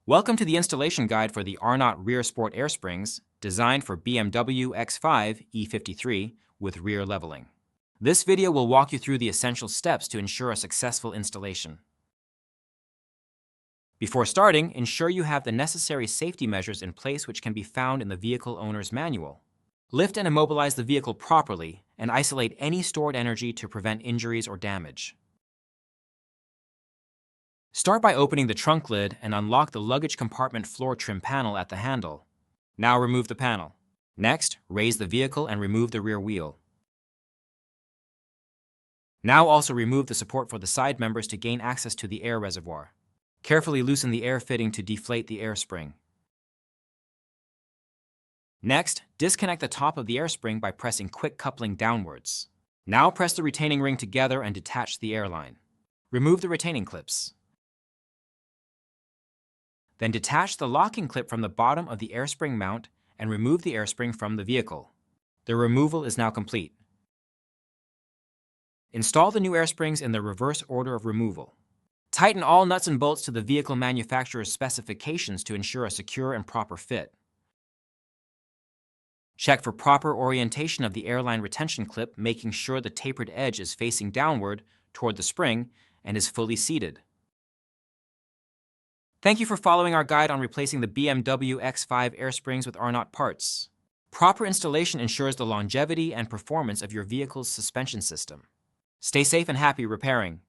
Welcome to the installation guide for the Arnott Rear Sport Air Springs, designed for BMW X5 E53 with rear leveling. This video will walk you through the essential steps to ensure a successful installation. Before starting, ensure you have the necessary safety measures in place which can be found in the vehicle owner's manual. Lift and immobilize the vehicle properly and isolate any stored energy to prevent injuries or damage. Start by opening the trunk lid and unlock the luggage compartment floor trim panel at the handle. Now remove the panel. Next, raise the vehicle and remove the rear wheel. Now also remove the support for the side members to gain access to the air reservoir. Carefully loosen the air fitting to deflate the air spring. Next, disconnect the top of the air spring by pressing quick coupling downwards. Now press the retaining ring together and detach the air line. Remove the retaining clips. Then detach the locking clip from the bottom of the air spring mount and remove the air spring from the vehicle. The removal is now complete. Install the new air springs in the reverse order of removal. Tighten all nuts and bolts to the vehicle manufacturer's specifications to ensure a secure and proper fit. Check for proper orientation of the airline retention clip, making sure the tapered edge is facing downward toward the spring and is fully seated. Thank you for following our guide on replacing the BMW X5 air springs with Arnott parts. Proper installation ensures the longevity and performance of your vehicle's suspension system. Stay safe and happy repairing.